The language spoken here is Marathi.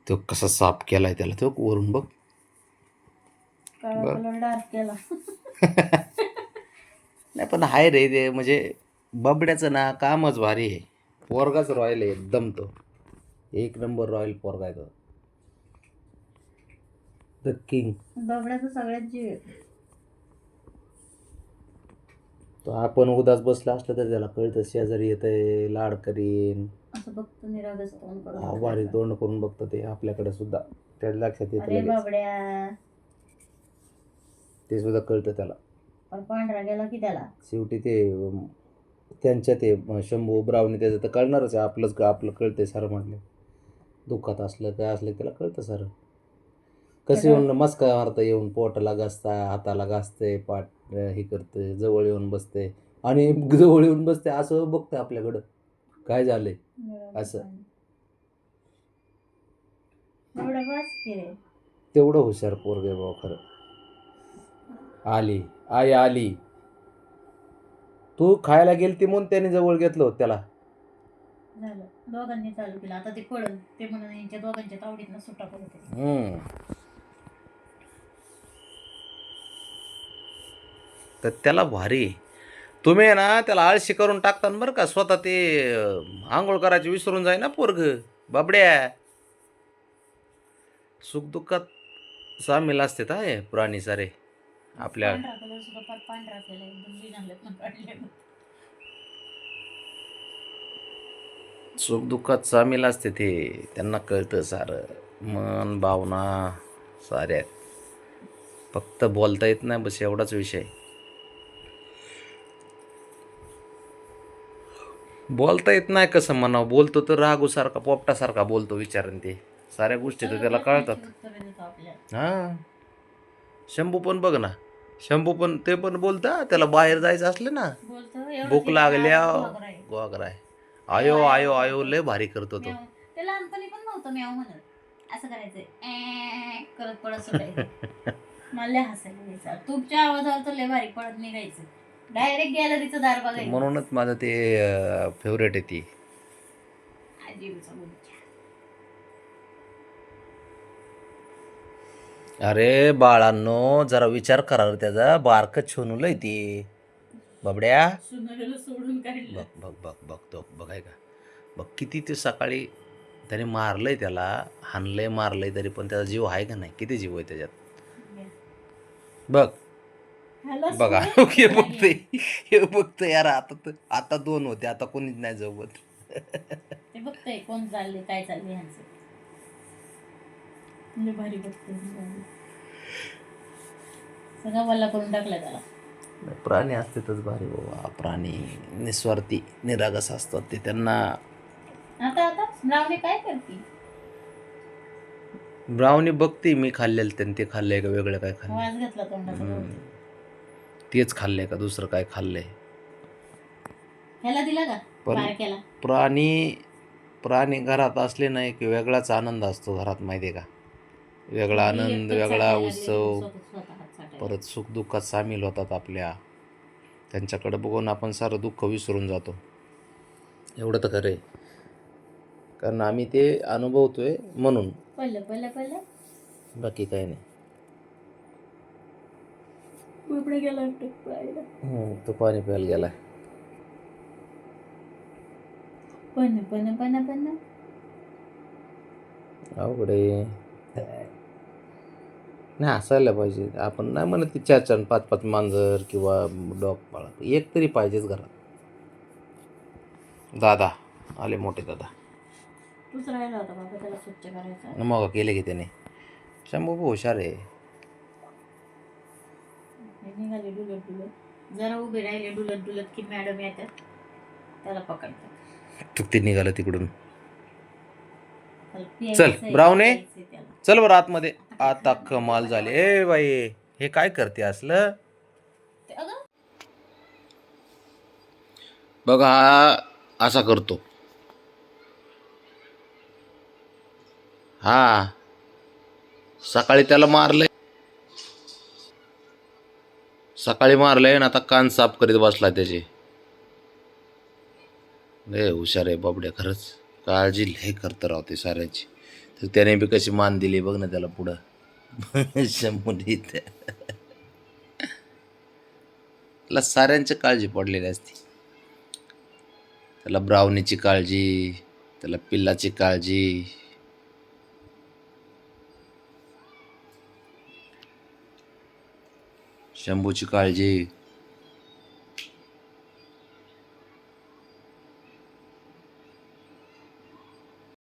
तो कसा साफ केलाय त्याला तो वरून बघ. काळा कलर डार्क केला. नाही पण हाय रे ते, म्हणजे बबड्याचं ना कामच भारी आहे. पोरगाच रॉयल आहे एकदम, तो एक नंबर रॉयल पोरगा आहे तो, द किंग. बबड्याचं सगळ्यात जीव आहे. तो आपण उदास बसला असलं तर त्याला कळतं शेजारी येतंय, लाड करीन, असं बघतो निरागस तोंड करून. भारी तोंड करून बघतं ते आपल्याकडे सुद्धा, त्याच्या लक्षात येतं अरे लगेच. बाबड्या, ते सुद्धा कळतं त्याला. पण पांढरा गेला की त्याला शेवटी ते त्यांच्या ते शंभू ब्रावणी त्याचं तर कळणारच आहे. आपलं कळतंय सर म्हटलं, दुःखात असलं काय असलं त्याला कळतं सर. कसं येऊन मस्का मारतं, येऊन पोटाला घासता, हाताला घासते, पाठ हे करते, जवळ येऊन बसते, आणि जवळ येऊन बसते असं बघतं आपल्याकडं काय झालंय असं. तेवढं हुशार पोरगे भाऊ खरं. आली आई आली, तू खायला गेलती म्हणून त्याने जवळ घेतलं होतं त्याला. झालं दोघांनी चालू केलं. आता ते पडल ते म्हणून यांच्या दोघांच्या तावडीतनं सुट्टा पडत. तर त्याला भारी. तुम्ही ना त्याला आळशी करून टाकता बरं का, स्वतः ते आंघोळ करायची विसरून जाई ना पोरग. बाबड्या सुखदुःखात सामील असते काय प्राणी सारे आपल्या. सुखदुःखात सामील असते ते, त्यांना कळतं सारं, मन भावना साऱ्या. फक्त बोलता येत नाही बस, एवढाच विषय. बोलता येत नाही कसं म्हणावं, बोलतो तर रागूसारखा पोपटासारखा बोलतो विचारून, ते साऱ्या गोष्टी तर त्याला कळतात. हां शंभू पण बघ ना, शंभू पण ते पण बोलता, त्याला बाहेर जायचं असलं ना, भूक लागल्या गोगराय आयो आयो आयो लय भारी करतो तो. ते लहानपणी पण नव्हतं म्याव म्हणत, असं करायचंय करत पळत सुटायचं. मला हसायला यायचं, तुमच्या आवाजावर तर लय भारी पळत निघायचं, डायरेक्ट गॅलरीचं दार बघायचं. म्हणूनच माझं ते फेवरेट आहे ती. अरे बाळांनो जरा विचार करा त्याचा, बारक छोनूलय ती बाबड्या. सोडून काढलं. बघ बघ बघ बघ तो बघाय का, बघ किती ते सकाळी त्याने मारलंय त्याला, हाणलंय मारलंय, तरी पण त्याचा जीव आहे का नाही, किती जीव आहे त्याच्यात बघ. बघा हे बघतोय, हे बघतोय यार. आता 2 होते, आता कोणीच नाही जवळ. ते बघतोय कोण चालले काय चालले ह्यांचं, भारी बघतोय. सगळं वल्ला करून टाकलं त्याला. प्राणी असतातच भारी बाबा, प्राणी निस्वार्थी निरागस असतात ते. त्यांना आता ब्राउनी काय करते, ब्राउनी बघते मी खाल्लेलं त्यांनी, ते खाल्लंय का वेगळं काय खाल्लं, वास घेतला तोंडाचा, तेच खाल्लंय का दुसरं काय खाल्लंय. ह्याला दिला का पण प्राणी घरात असले नाही की वेगळाच आनंद असतो घरात, माहिती आहे का, वेगळा आनंद, वेगळा उत्सव. परत सुखदुःखात सामील होतात आपल्या, त्यांच्याकडे बघून आपण सारं दुःख विसरून जातो. एवढं तर खरं आहे, कारण आम्ही ते अनुभवतोय म्हणून. पहिलं बाकी काही नाही. गेला तो पाणी प्यायला गेलाय. पण अवघड आहे. नाही हसायला पाहिजे. आपण नाही म्हणत की 4-4 5-5 मांजर किंवा डॉग पाळा, एक तरी पाहिजेच घरात. दादा आले, मोठे दादा. तूच राहिला होता बाबा त्याला स्वच्छ करायचा. मग केले की त्याने. शंभू हुशार आहे. निघाले डुलत, जरा उभे राहिले डुलत की मॅडम येतात त्याला पकडतात. ते निघालं तिकडून. चल ब्राऊने, चल बरं आतमध्ये. आता कमाल झाली. ए बाई हे काय करते असलं, बघा असा करतो. हा सकाळी त्याला मारलंय, सकाळी मारलंय ना, आता कान साफ करीत बसला त्याचे. लय हुशार आहे बाबड्या खरंच, काळजी लय करत राहते साऱ्याची. तर त्याने बी कशी मान दिली बघ ना त्याला पुढं शंभूने त्याला साऱ्यांची काळजी पडलेली असते. त्याला ब्राउनीची काळजी, त्याला पिल्लाची काळजी, शंभूची काळजी.